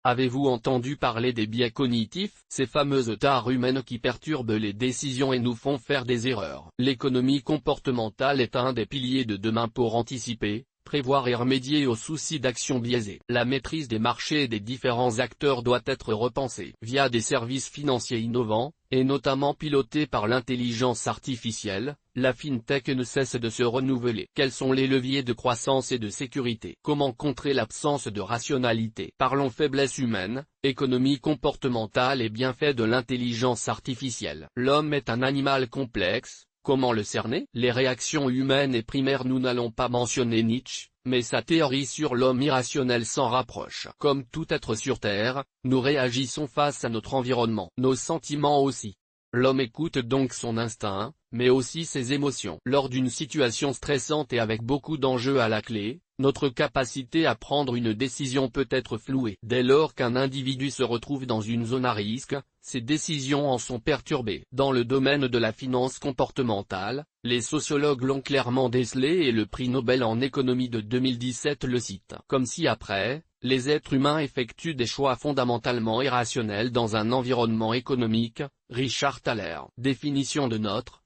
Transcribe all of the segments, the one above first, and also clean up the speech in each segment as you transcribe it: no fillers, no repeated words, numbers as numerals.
Avez-vous entendu parler des biais cognitifs, ces fameuses tares humaines qui perturbent les décisions et nous font faire des erreurs? L'économie comportementale est un des piliers de demain pour anticiper, prévoir et remédier aux soucis d'action biaisée. La maîtrise des marchés et des différents acteurs doit être repensée via des services financiers innovants, et notamment pilotés par l'intelligence artificielle. La FinTech ne cesse de se renouveler. Quels sont les leviers de croissance et de sécurité? Comment contrer l'absence de rationalité? Parlons faiblesse humaine, économie comportementale et bienfaits de l'intelligence artificielle. L'homme est un animal complexe. Comment le cerner? Les réactions humaines et primaires. Nous n'allons pas mentionner Nietzsche, mais sa théorie sur l'homme irrationnel s'en rapproche. Comme tout être sur Terre, nous réagissons face à notre environnement, nos sentiments aussi. L'homme écoute donc son instinct, mais aussi ses émotions. Lors d'une situation stressante et avec beaucoup d'enjeux à la clé, notre capacité à prendre une décision peut être flouée. Dès lors qu'un individu se retrouve dans une zone à risque, ses décisions en sont perturbées. Dans le domaine de la finance comportementale, les sociologues l'ont clairement décelé et le prix Nobel en économie de 2017 le cite. Comme si après, les êtres humains effectuent des choix fondamentalement irrationnels dans un environnement économique. Richard Thaler. Définition de notre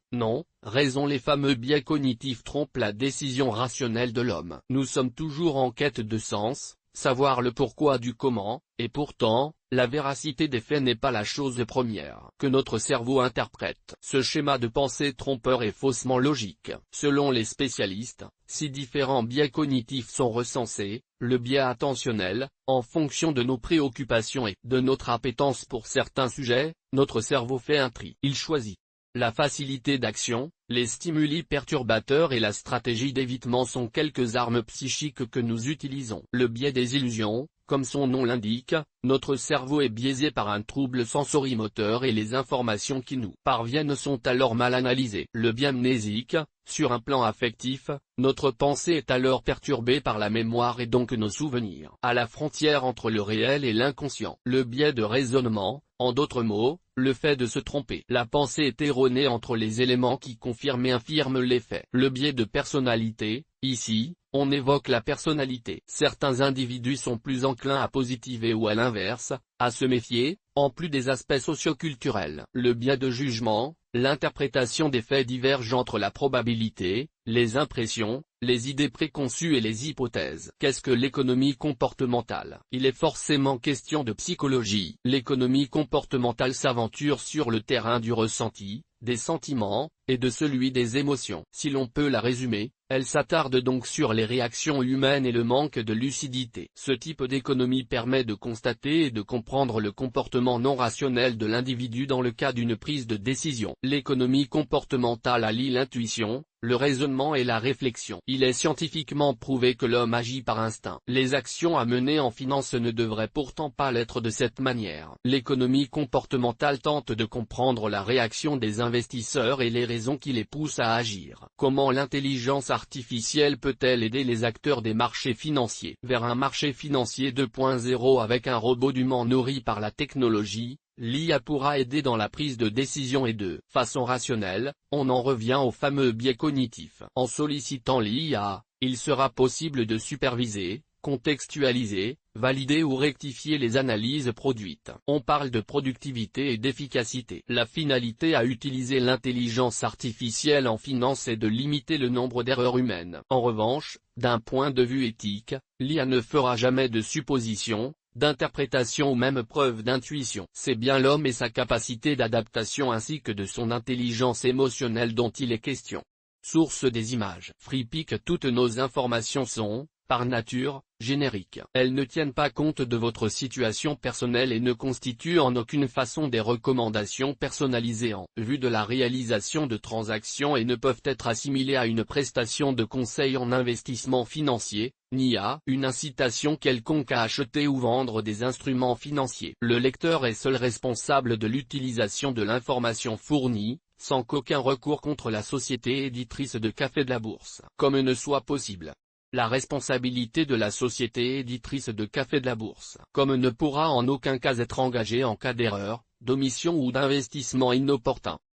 raison. Les fameux biais cognitifs trompent la décision rationnelle de l'homme. Nous sommes toujours en quête de sens, savoir le pourquoi du comment, et pourtant, la véracité des faits n'est pas la chose première que notre cerveau interprète. Ce schéma de pensée trompeur est faussement logique. Selon les spécialistes, si différents biais cognitifs sont recensés, le biais attentionnel, en fonction de nos préoccupations et de notre appétence pour certains sujets, notre cerveau fait un tri. Il choisit la facilité d'action, les stimuli perturbateurs et la stratégie d'évitement sont quelques armes psychiques que nous utilisons. Le biais des illusions, comme son nom l'indique, notre cerveau est biaisé par un trouble sensorimoteur et les informations qui nous parviennent sont alors mal analysées. Le biais mnésique, sur un plan affectif, notre pensée est alors perturbée par la mémoire et donc nos souvenirs. À la frontière entre le réel et l'inconscient. Le biais de raisonnement, en d'autres mots, le fait de se tromper. La pensée est erronée entre les éléments qui confirment et infirment les faits. Le biais de personnalité, ici, on évoque la personnalité. Certains individus sont plus enclins à positiver ou à l'inverse, à se méfier, en plus des aspects socioculturels. Le biais de jugement, l'interprétation des faits diverge entre la probabilité, les impressions, les idées préconçues et les hypothèses. Qu'est-ce que l'économie comportementale? Il est forcément question de psychologie. L'économie comportementale s'aventure sur le terrain du ressenti, des sentiments, et de celui des émotions. Si l'on peut la résumer, elle s'attarde donc sur les réactions humaines et le manque de lucidité. Ce type d'économie permet de constater et de comprendre le comportement non rationnel de l'individu dans le cas d'une prise de décision. L'économie comportementale allie l'intuition, le raisonnement et la réflexion. Il est scientifiquement prouvé que l'homme agit par instinct. Les actions à mener en finance ne devraient pourtant pas l'être de cette manière. L'économie comportementale tente de comprendre la réaction des investisseurs et les raisons qui les poussent à agir. Comment l'intelligence artificielle peut-elle aider les acteurs des marchés financiers vers un marché financier 2.0 avec un robot dûment nourri par la technologie? L'IA pourra aider dans la prise de décision et de façon rationnelle. On en revient au fameux biais cognitif. En sollicitant l'IA, il sera possible de superviser, contextualiser, valider ou rectifier les analyses produites. On parle de productivité et d'efficacité. La finalité à utiliser l'intelligence artificielle en finance est de limiter le nombre d'erreurs humaines. En revanche, d'un point de vue éthique, l'IA ne fera jamais de suppositions, d'interprétation ou même preuve d'intuition. C'est bien l'homme et sa capacité d'adaptation ainsi que de son intelligence émotionnelle dont il est question. Source des images. FreePic. Toutes nos informations sont, par nature, génériques. Elles ne tiennent pas compte de votre situation personnelle et ne constituent en aucune façon des recommandations personnalisées en vue de la réalisation de transactions et ne peuvent être assimilées à une prestation de conseil en investissement financier, ni à une incitation quelconque à acheter ou vendre des instruments financiers. Le lecteur est seul responsable de l'utilisation de l'information fournie, sans qu'aucun recours contre la société éditrice de Café de la Bourse, comme ne soit possible. La responsabilité de la société éditrice de Café de la Bourse, comme ne pourra en aucun cas être engagée en cas d'erreur, d'omission ou d'investissement inopportun.